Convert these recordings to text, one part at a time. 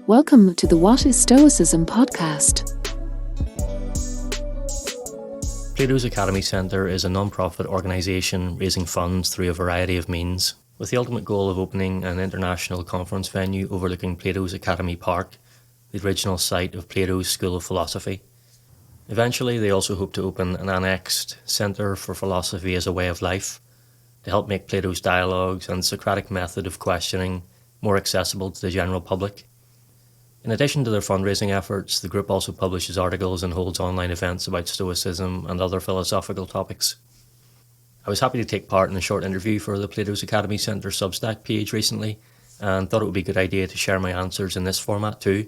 Welcome to the What is Stoicism podcast. Plato's Academy Centre is a non-profit organisation raising funds through a variety of means, with the ultimate goal of opening an international conference venue overlooking Plato's Academy Park, the original site of Plato's School of Philosophy. Eventually, they also hope to open an annexed centre for philosophy as a way of life, to help make Plato's dialogues and Socratic method of questioning more accessible to the general public. In addition to their fundraising efforts, the group also publishes articles and holds online events about Stoicism and other philosophical topics. I was happy to take part in a short interview for the Plato's Academy Centre Substack page recently, and thought it would be a good idea to share my answers in this format too.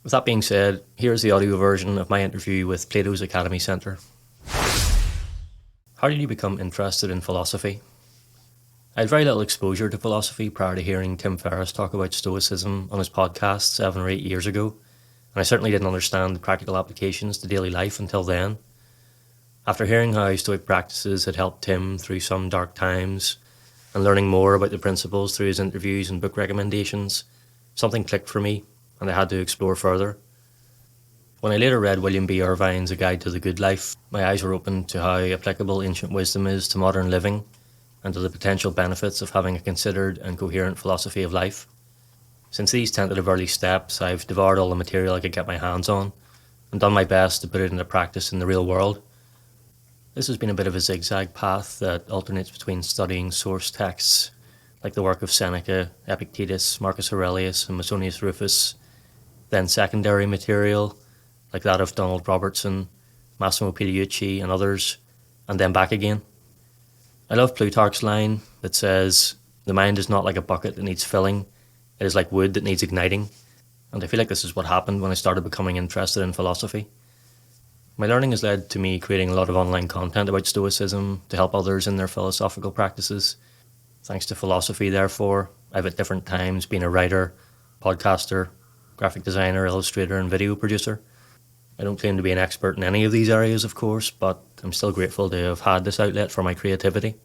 With that being said, here's the audio version of my interview with Plato's Academy Centre. How did you become interested in philosophy? I had very little exposure to philosophy prior to hearing Tim Ferriss talk about Stoicism on his podcast 7 or 8 years ago, and I certainly didn't understand the practical applications to daily life until then. After hearing how Stoic practices had helped Tim through some dark times, and learning more about the principles through his interviews and book recommendations, something clicked for me, and I had to explore further. When I later read William B. Irvine's A Guide to the Good Life, my eyes were opened to how applicable ancient wisdom is to modern living, and to the potential benefits of having a considered and coherent philosophy of life. Since these tentative early steps, I've devoured all the material I could get my hands on, and done my best to put it into practice in the real world. This has been a bit of a zigzag path that alternates between studying source texts, like the work of Seneca, Epictetus, Marcus Aurelius, and Musonius Rufus, then secondary material, like that of Donald Robertson, Massimo Pigliucci, and others, and then back again. I love Plutarch's line that says, "The mind is not like a bucket that needs filling, it is like wood that needs igniting," and I feel like this is what happened when I started becoming interested in philosophy. My learning has led to me creating a lot of online content about Stoicism to help others in their philosophical practices. Thanks to philosophy, therefore, I've at different times been a writer, podcaster, graphic designer, illustrator, and video producer. I don't claim to be an expert in any of these areas, of course, but I'm still grateful to have had this outlet for my creativity.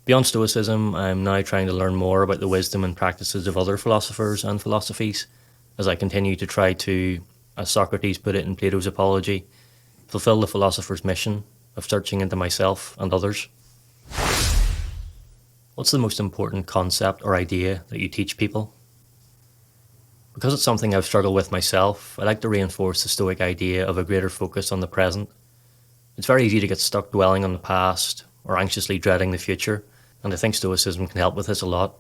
Beyond Stoicism, I'm now trying to learn more about the wisdom and practices of other philosophers and philosophies, as I continue to try to, as Socrates put it in Plato's Apology, fulfill the philosopher's mission of searching into myself and others. What's the most important concept or idea that you teach people? Because it's something I've struggled with myself, I like to reinforce the Stoic idea of a greater focus on the present. It's very easy to get stuck dwelling on the past or anxiously dreading the future, and I think Stoicism can help with this a lot.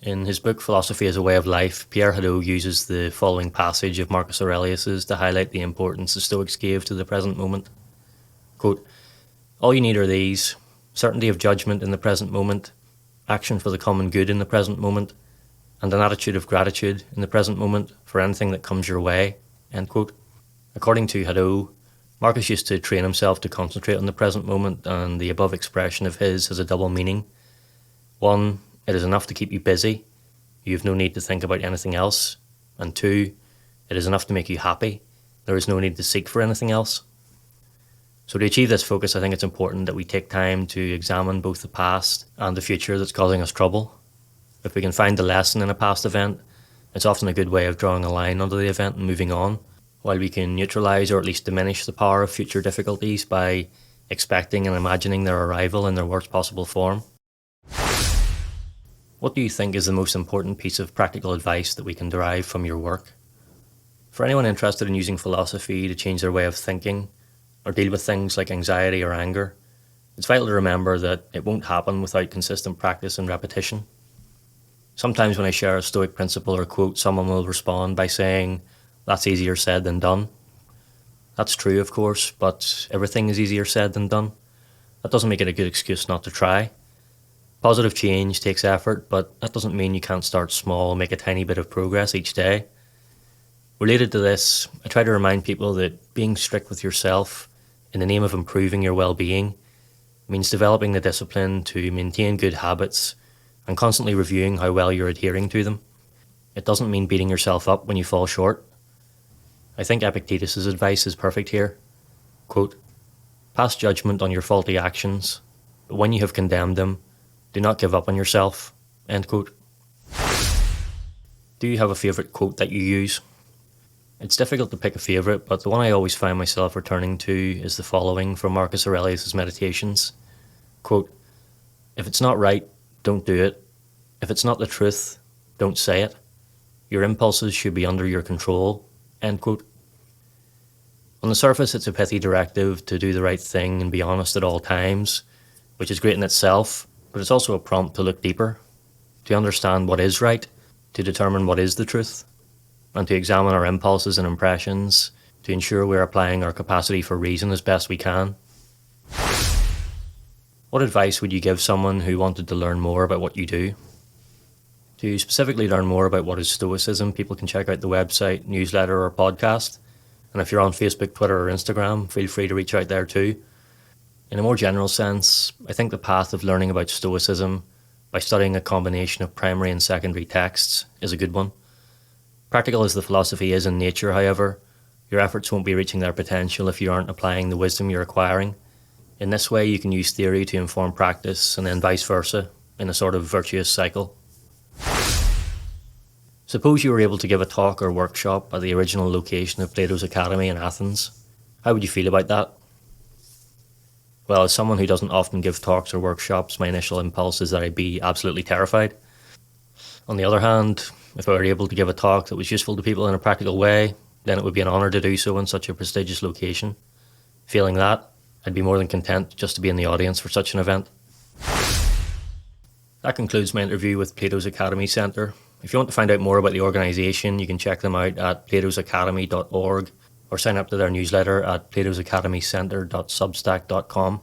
In his book Philosophy as a Way of Life, Pierre Hadot uses the following passage of Marcus Aurelius's to highlight the importance the Stoics gave to the present moment. Quote, "All you need are these: certainty of judgment in the present moment, action for the common good in the present moment, and an attitude of gratitude in the present moment for anything that comes your way." End quote. According to Hadot, Marcus used to train himself to concentrate on the present moment, and the above expression of his has a double meaning. One, it is enough to keep you busy. You have no need to think about anything else. And two, it is enough to make you happy. There is no need to seek for anything else. So to achieve this focus, I think it's important that we take time to examine both the past and the future that's causing us trouble. If we can find the lesson in a past event, it's often a good way of drawing a line under the event and moving on, while we can neutralise or at least diminish the power of future difficulties by expecting and imagining their arrival in their worst possible form. What do you think is the most important piece of practical advice that we can derive from your work? For anyone interested in using philosophy to change their way of thinking or deal with things like anxiety or anger, it's vital to remember that it won't happen without consistent practice and repetition. Sometimes when I share a Stoic principle or quote, someone will respond by saying, "That's easier said than done." That's true, of course, but everything is easier said than done. That doesn't make it a good excuse not to try. Positive change takes effort, but that doesn't mean you can't start small and make a tiny bit of progress each day. Related to this, I try to remind people that being strict with yourself in the name of improving your well-being means developing the discipline to maintain good habits and constantly reviewing how well you're adhering to them. It doesn't mean beating yourself up when you fall short. I think Epictetus' advice is perfect here. Quote, "Pass judgment on your faulty actions, but when you have condemned them, do not give up on yourself." End quote. Do you have a favourite quote that you use? It's difficult to pick a favourite, but the one I always find myself returning to is the following from Marcus Aurelius' Meditations. Quote, "If it's not right, don't do it. If it's not the truth, don't say it. Your impulses should be under your control." End quote. On the surface, it's a pithy directive to do the right thing and be honest at all times, which is great in itself, but it's also a prompt to look deeper, to understand what is right, to determine what is the truth, and to examine our impulses and impressions to ensure we're applying our capacity for reason as best we can. What advice would you give someone who wanted to learn more about what you do? To specifically learn more about what is Stoicism, people can check out the website, newsletter, or podcast. And if you're on Facebook, Twitter, or Instagram, feel free to reach out there too. In a more general sense, I think the path of learning about Stoicism by studying a combination of primary and secondary texts is a good one. Practical as the philosophy is in nature, however, your efforts won't be reaching their potential if you aren't applying the wisdom you're acquiring. In this way, you can use theory to inform practice, and then vice versa, in a sort of virtuous cycle. Suppose you were able to give a talk or workshop at the original location of Plato's Academy in Athens. How would you feel about that? Well, as someone who doesn't often give talks or workshops, my initial impulse is that I'd be absolutely terrified. On the other hand, if I were able to give a talk that was useful to people in a practical way, then it would be an honour to do so in such a prestigious location. Feeling that, I'd be more than content just to be in the audience for such an event. That concludes my interview with Plato's Academy Centre. If you want to find out more about the organisation, you can check them out at platosacademy.org or sign up to their newsletter at platosacademycentre.substack.com.